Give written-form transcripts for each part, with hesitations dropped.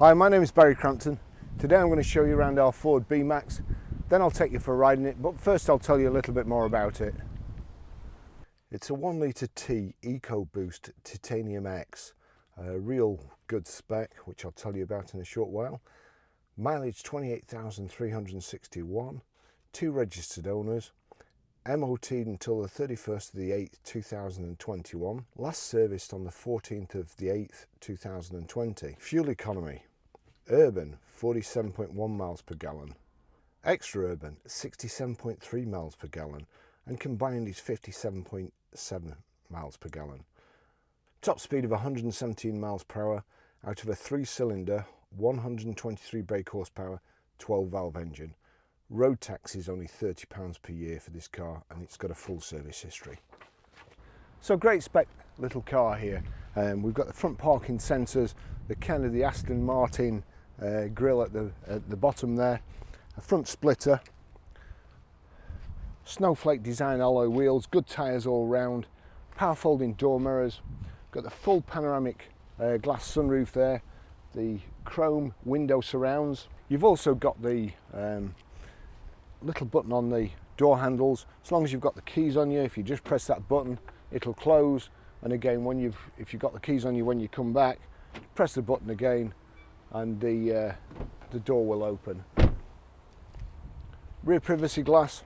Hi, my name is Barry Crampton. Today I'm going to show you around our Ford B-Max, then I'll take you for a ride in it, but first I'll tell you a little bit more about it. It's a 1 litre T EcoBoost Titanium X, a real good spec, which I'll tell you about in a short while. Mileage 28,361, 2 registered owners, MOT'd until the 31st of the 8th 2021, last serviced on the 14th of the 8th 2020. Fuel economy: urban 47.1 miles per gallon, extra urban 67.3 miles per gallon, and combined is 57.7 miles per gallon. Top speed of 117 miles per hour out of a 3-cylinder 123 brake horsepower 12 valve engine. Road tax is only £30 per year for this car, and it's got a full service history. So great spec little car here. We've got the front parking sensors, the Aston Martin grille at the bottom there, a front splitter, snowflake design alloy wheels, good tyres all round, power folding door mirrors, got the full panoramic glass sunroof there, the chrome window surrounds. You've also got the little button on the door handles. As long as you've got the keys on you, if you just press that button, it'll close. And again, if you've got the keys on you when you come back, press the button again, and the door will open. Rear privacy glass,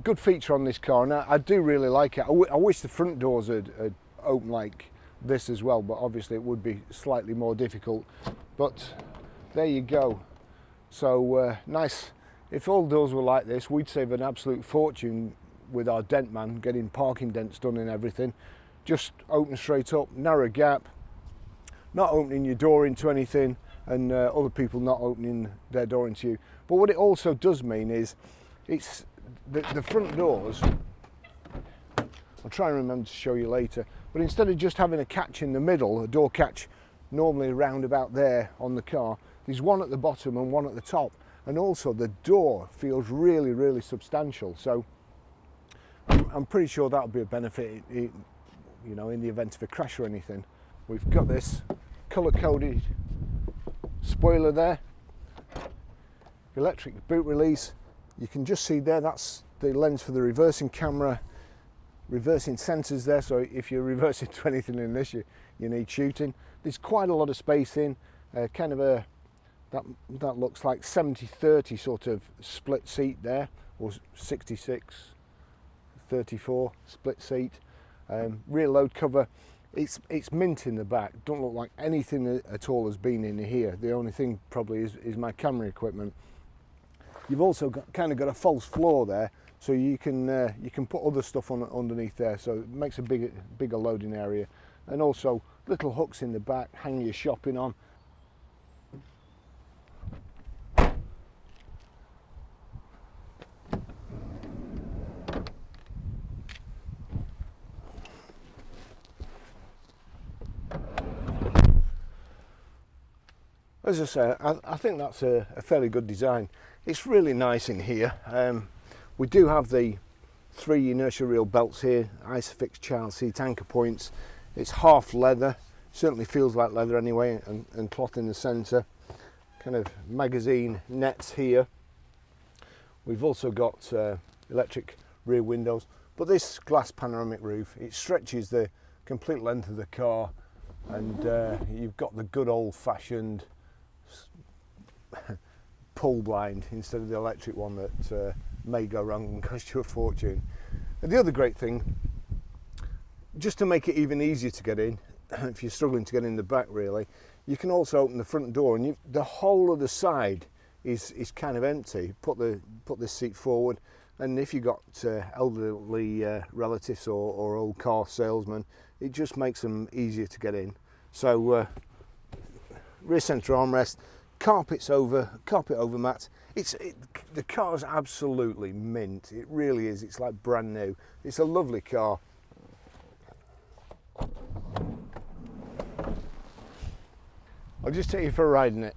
good feature on this car, and I do really like it. I wish the front doors would open like this as well, but obviously it would be slightly more difficult. But there you go. So nice. If all doors were like this, we'd save an absolute fortune with our dent man, getting parking dents done and everything. Just open straight up, narrow gap, not opening your door into anything, and other people not opening their door into you. But what it also does mean is, it's the front doors, I'll try and remember to show you later, but instead of just having a catch in the middle, a door catch normally around about there on the car, there's one at the bottom and one at the top. And also the door feels really, really substantial. So I'm pretty sure that'll be a benefit, you know, in the event of a crash or anything. We've got this colour-coded spoiler there, electric boot release. You can just see there, that's the lens for the reversing camera, reversing sensors there. So if you're reversing to anything in this, you need shooting. There's quite a lot of space in, kind of a that looks like 70-30 sort of split seat there, or 66-34 split seat. Rear load cover, it's mint in the back. Don't look like anything at all has been in here. The only thing probably is my camera equipment. You've also kind of got a false floor there, so you can put other stuff on underneath there, so it makes a bigger loading area. And also little hooks in the back, hang your shopping on. As I say, I think that's a fairly good design. It's really nice in here. We do have the 3 inertia reel belts here, Isofix child seat anchor points. It's half leather, certainly feels like leather anyway, and cloth in the centre. Kind of magazine nets here. We've also got electric rear windows, but this glass panoramic roof, it stretches the complete length of the car, and you've got the good old-fashioned pull blind instead of the electric one that may go wrong and cost you a fortune. And the other great thing, just to make it even easier to get in, if you're struggling to get in the back really, you can also open the front door, and the whole of the side is kind of empty. Put this seat forward, and if you've got elderly relatives or old car salesmen, it just makes them easier to get in. So rear centre armrest, carpet over mat. The car's absolutely mint. It really is. It's like brand new. It's a lovely car. I'll just take you for a ride in it.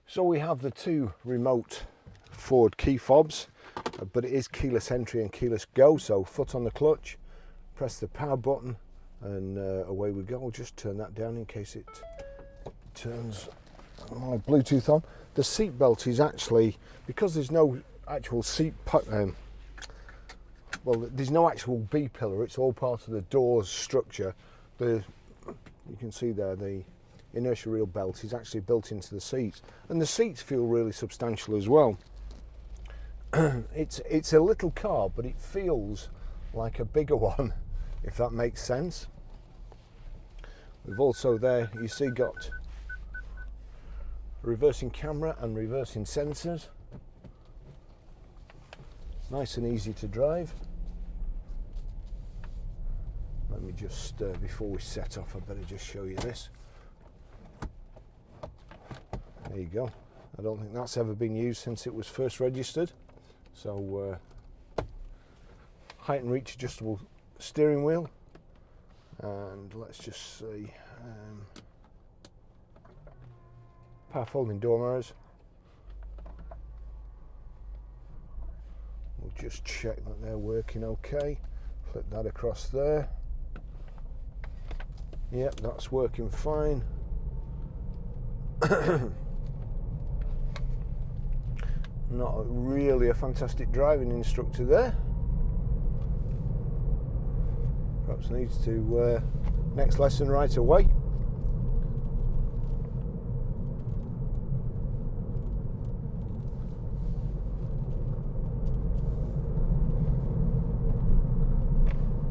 So we have the 2 remote Ford key fobs. but it is keyless entry and keyless go, so foot on the clutch, press the power button, and away we go. I'll just turn that down in case it turns my Bluetooth on. The seat belt is actually, because there's no actual there's no actual B pillar, it's all part of the door's structure. You can see there the inertia reel belt is actually built into the seats, and the seats feel really substantial as well. It's a little car, but it feels like a bigger one, if that makes sense. We've also there, you see, got reversing camera and reversing sensors. Nice and easy to drive. Let me just, before we set off, I better just show you this. There you go. I don't think that's ever been used since it was first registered. So, height and reach adjustable steering wheel. And let's just see, power folding door mirrors. We'll just check that they're working okay. Flip that across there. Yep, that's working fine. Not really a fantastic driving instructor there. Perhaps needs to next lesson right away.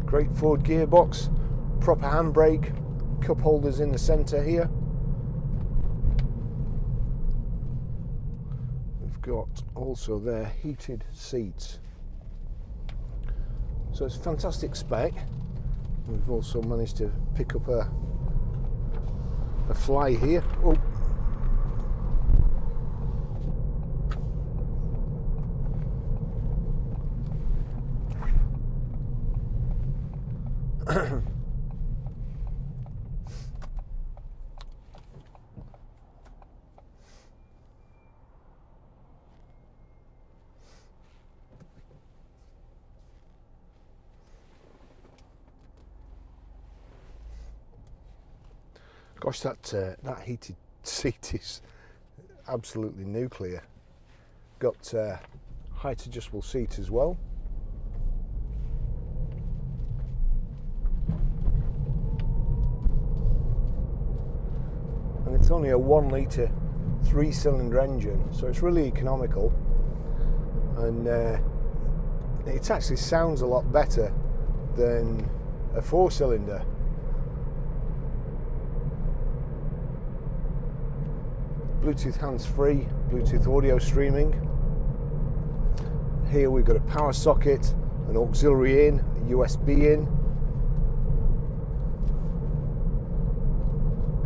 Great Ford gearbox, proper handbrake, cup holders in the centre here. We've got also there heated seats. So it's a fantastic spec. We've also managed to pick up a fly here. Oh. Gosh, that heated seat is absolutely nuclear. Got height adjustable seat as well. And it's only a 1 litre 3-cylinder engine, so it's really economical, and it actually sounds a lot better than a 4-cylinder. Bluetooth hands-free, Bluetooth audio streaming. Here we've got a power socket, an auxiliary in, a USB in.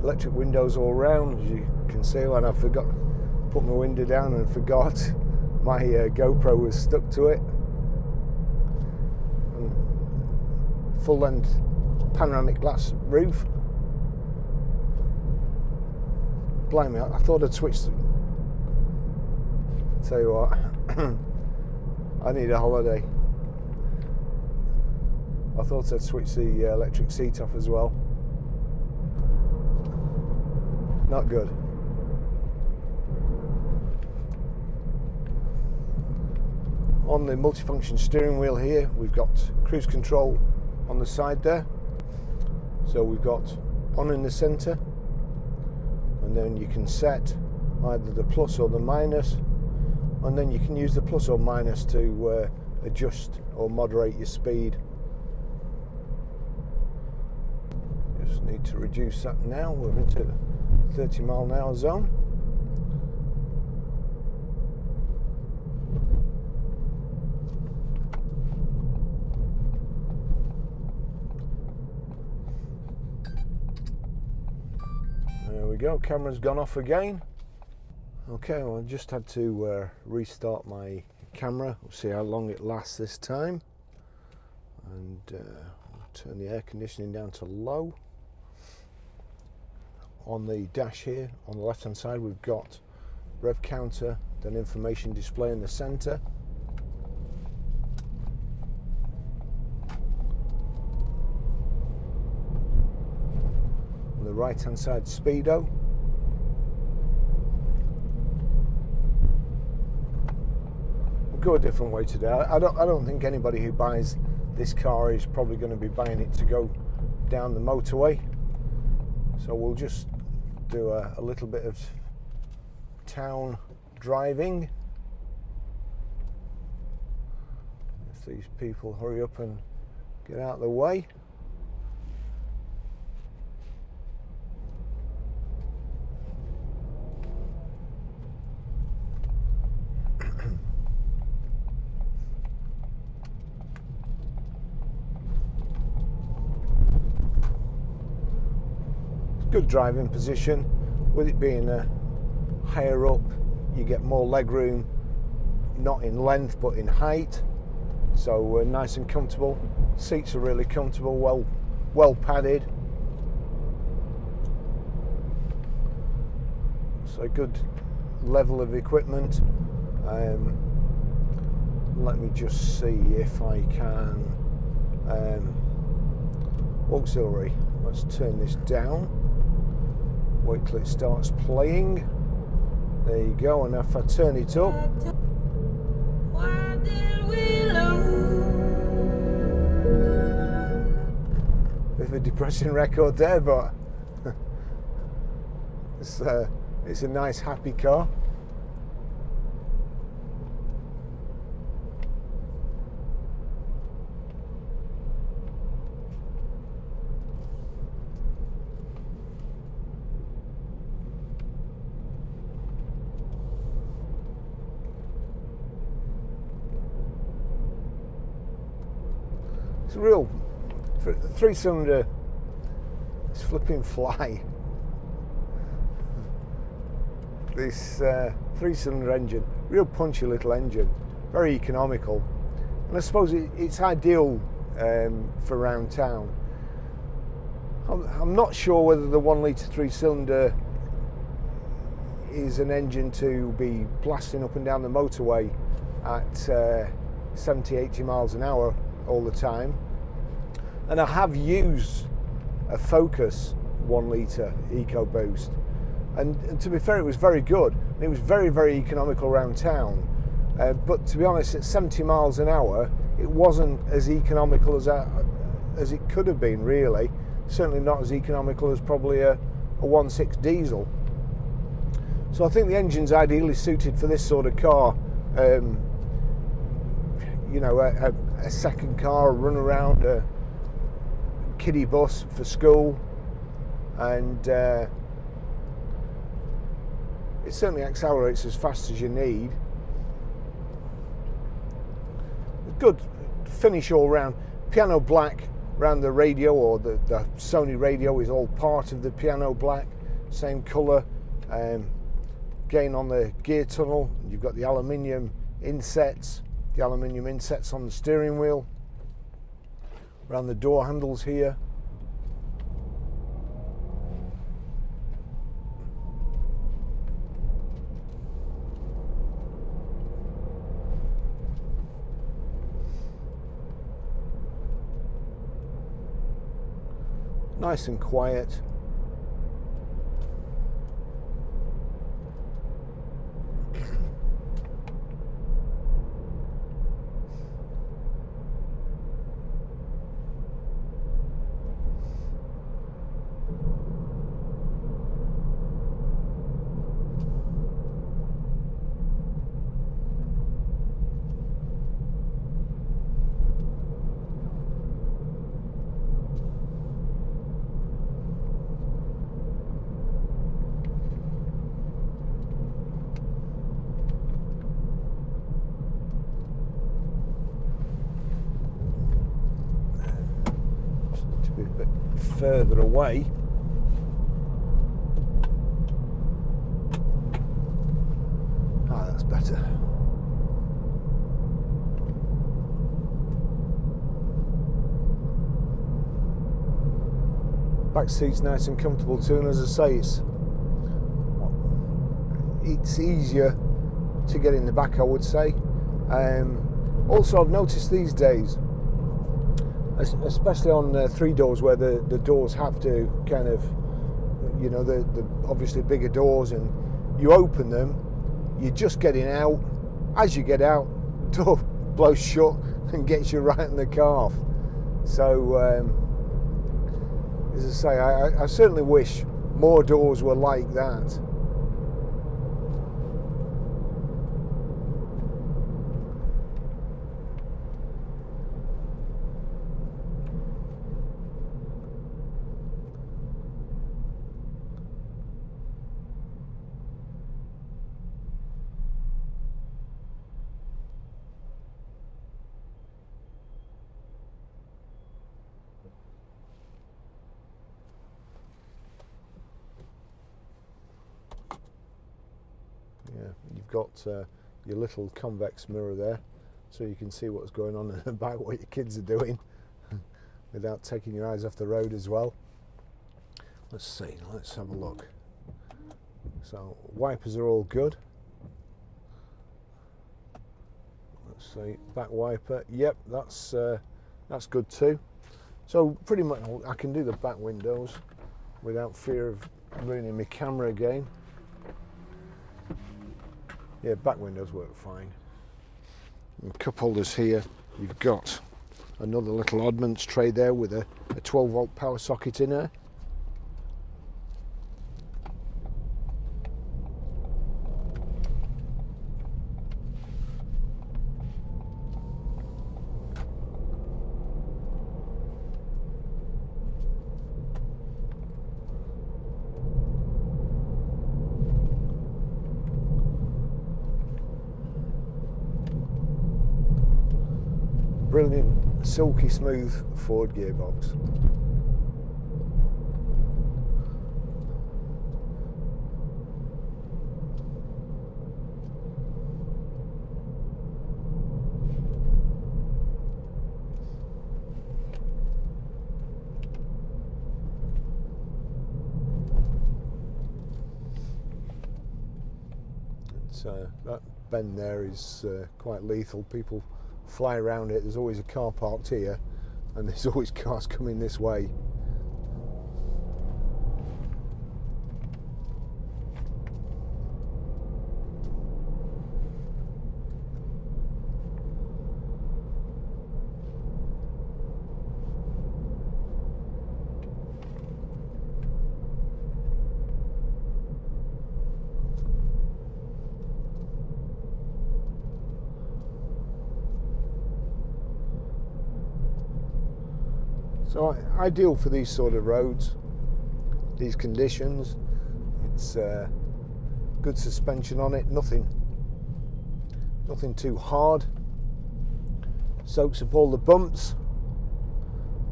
Electric windows all round, as you can see. When I put my window down and forgot, my GoPro was stuck to it. And full-length panoramic glass roof. Blimey, I thought I'd switched. Tell you what, I need a holiday. I thought I'd switch the electric seat off as well. Not good. On the multifunction steering wheel here, we've got cruise control on the side there. So we've got on in the centre, and then you can set either the plus or the minus, and then you can use the plus or minus to adjust or moderate your speed. Just need to reduce that now. We're into 30 mile an hour zone. There we go, camera's gone off again. Okay, well, I just had to restart my camera. We'll see how long it lasts this time. And I'll turn the air conditioning down to low. On the dash here, on the left hand side, we've got rev counter, then information display in the center. right hand side speedo. We'll go a different way today. I don't think anybody who buys this car is probably going to be buying it to go down the motorway. So we'll just do a little bit of town driving. If these people hurry up and get out of the way. Good driving position. With it being higher up, you get more leg room, not in length but in height, so nice and comfortable. Seats are really comfortable, well padded, so a good level of equipment. Let me just see if I can auxiliary. Let's turn this down. Wait till it starts playing. There you go, and if I turn it up, bit of a depressing record there, but it's a nice happy car. It's a real 3-cylinder. It's flipping fly. This 3-cylinder engine, real punchy little engine, very economical, and I suppose it's ideal for around town. I'm not sure whether the 1 litre 3-cylinder is an engine to be blasting up and down the motorway at 70-80 miles an hour all the time. And I have used a Focus 1 litre EcoBoost, and to be fair, it was very good. And it was very, very economical around town. But to be honest, at 70 miles an hour, it wasn't as economical as it could have been, really. Certainly not as economical as probably a 1.6 diesel. So I think the engine's ideally suited for this sort of car. You know, a second car, a run around, a kiddie bus for school, and it certainly accelerates as fast as you need. Good finish all round. Piano black around the radio, or the Sony radio is all part of the piano black, same colour. Again, on the gear tunnel, you've got the aluminium insets. The aluminium insets on the steering wheel, around the door handles here. Nice and quiet. Be a bit further away. Ah, that's better. Back seat's nice and comfortable too, and as I say, it's easier to get in the back, I would say. Also, I've noticed these days, especially on 3 doors, where the doors have to kind of you know, the obviously bigger doors, and you open them, you're just getting out. As you get out, door blows shut and gets you right in the calf. So as I say, I certainly wish more doors were like that. Yeah, you've got your little convex mirror there, so you can see what's going on in the back, what your kids are doing, without taking your eyes off the road as well. Let's see, let's have a look. So wipers are all good. Let's see, back wiper, yep, that's good too. So pretty much I can do the back windows without fear of ruining my camera again. Yeah, back windows work fine. And cup holders here, you've got another little oddments tray there with a 12-volt power socket in there. Brilliant, silky smooth Ford gearbox. That bend there is quite lethal. People fly around it. There's always a car parked here, and there's always cars coming this way. So ideal for these sort of roads, these conditions. It's good suspension on it, nothing too hard. Soaks up all the bumps,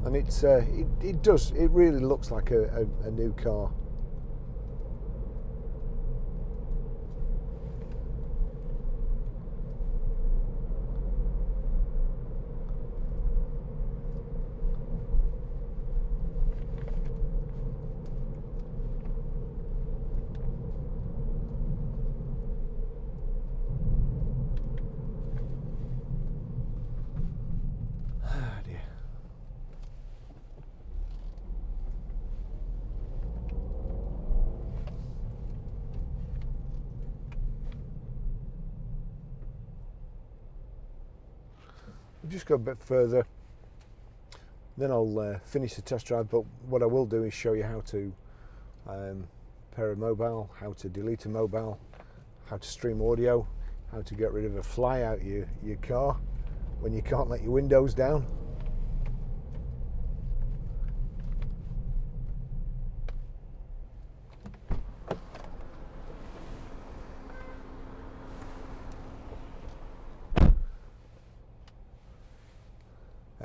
and it really looks like a new car. I'll just go a bit further, then I'll finish the test drive, but what I will do is show you how to pair a mobile, how to delete a mobile, how to stream audio, how to get rid of a fly out your car when you can't let your windows down.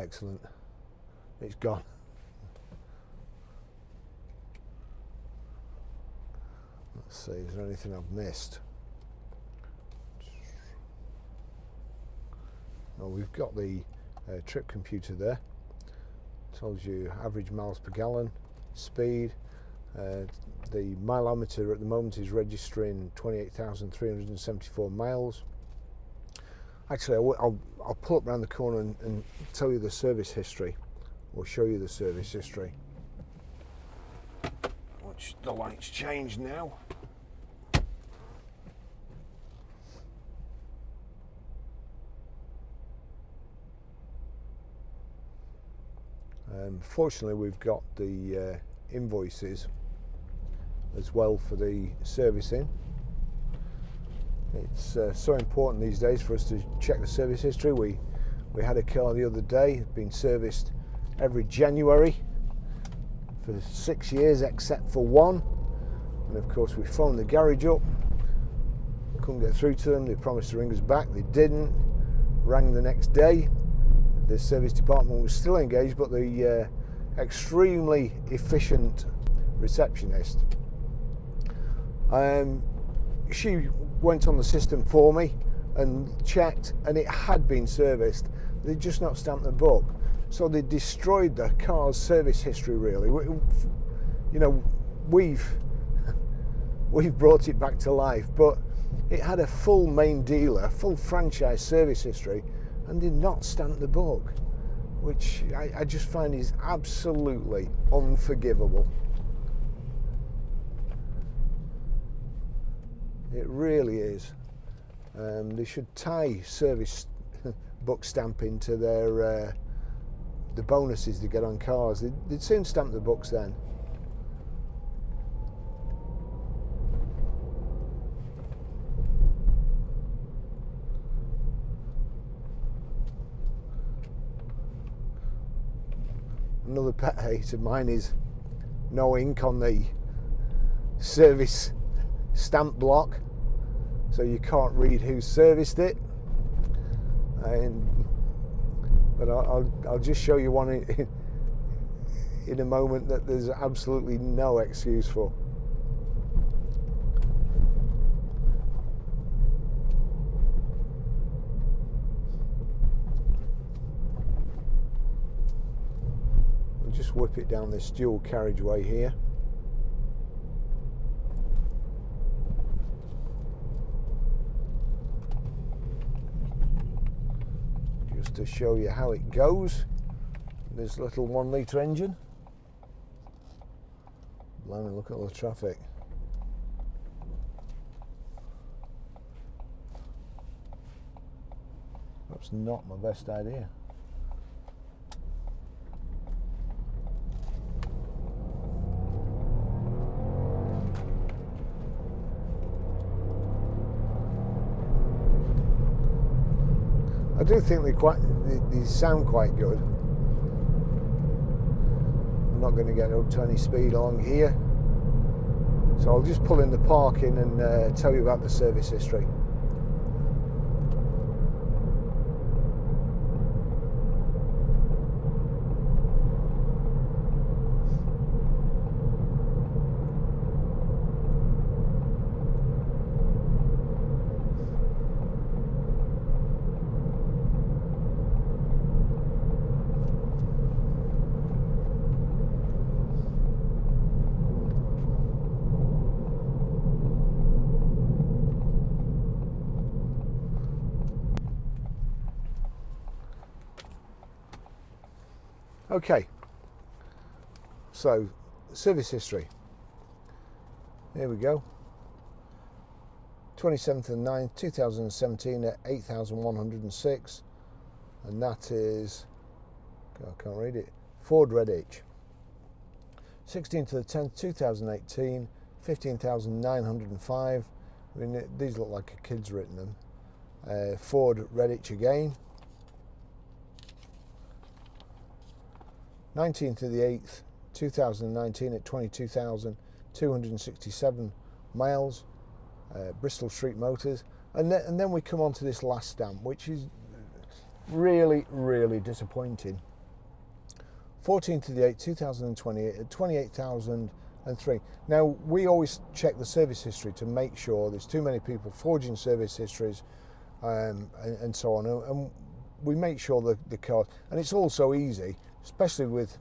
Excellent, it's gone. Let's see, is there anything I've missed? Oh, we've got the trip computer there. Tells you average miles per gallon, speed. The mileometer at the moment is registering 28,374 miles. Actually, I'll pull up around the corner and tell you the service history, or show you the service history. Watch the lights change now. Fortunately, we've got the invoices as well for the servicing. It's so important these days for us to check the service history. We had a car the other day, been serviced every January for 6 years except for one, and of course we phoned the garage up, couldn't get through to them. They promised to ring us back, they didn't. Rang the next day, the service department was still engaged, but the extremely efficient receptionist, she went on the system for me and checked, and it had been serviced. They'd just not stamped the book, so they destroyed the car's service history. Really, you know, we've brought it back to life, but it had a full main dealer, full franchise service history, and did not stamp the book, which I just find is absolutely unforgivable. It really is. They should tie service book stamping to their the bonuses they get on cars. They'd soon stamp the books then. Another pet hate of mine is no ink on the service stamp block, so you can't read who serviced it. But I'll just show you one in a moment that there's absolutely no excuse for. We'll just whip it down this dual carriageway here. Just to show you how it goes. This little 1 litre engine. Blimey, look at all the traffic. That's not my best idea. I do think they sound quite good. I'm not going to get up to any speed along here, so I'll just pull in the parking and tell you about the service history. Okay, so service history. Here we go. 27th of 9th 2017 at 8,106, and that is, I can't read it, Ford Redditch. 16th of the 10th 2018, 15,905. I mean, these look like a kid's written them. Ford Redditch again. 19th of the 8th 2019 at 22,267 miles, Bristol Street Motors, and then we come on to this last stamp, which is really disappointing. 14th of the 8th 2028 at 28,003. Now, we always check the service history to make sure there's too many people forging service histories and so on, and we make sure that the car, and it's all so easy, especially with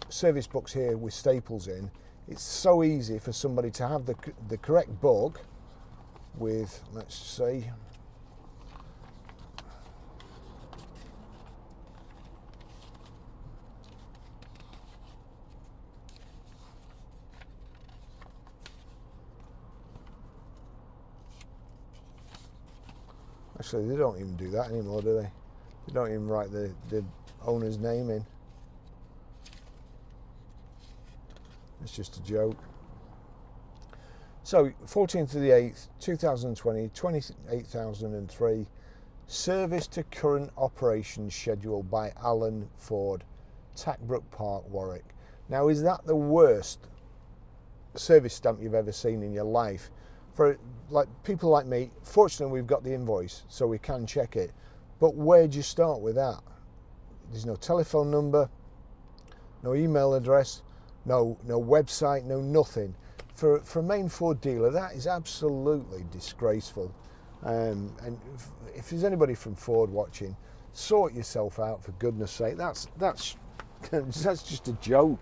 service books here with staples in. It's so easy for somebody to have the correct book with, let's see, Actually, they don't even do that anymore, do they? They don't even write the owner's name in. It's just a joke. So 14th of the 8th 2020, 28,003, service to current operations schedule by Alan Ford, Tackbrook Park, Warwick. Now, is that the worst service stamp you've ever seen in your life? For like people like me, fortunately we've got the invoice so we can check it, but where do you start with that? There's no telephone number, no email address, no website, no nothing. For a main Ford dealer, that is absolutely disgraceful. And if there's anybody from Ford watching, sort yourself out, for goodness sake. That's just a joke.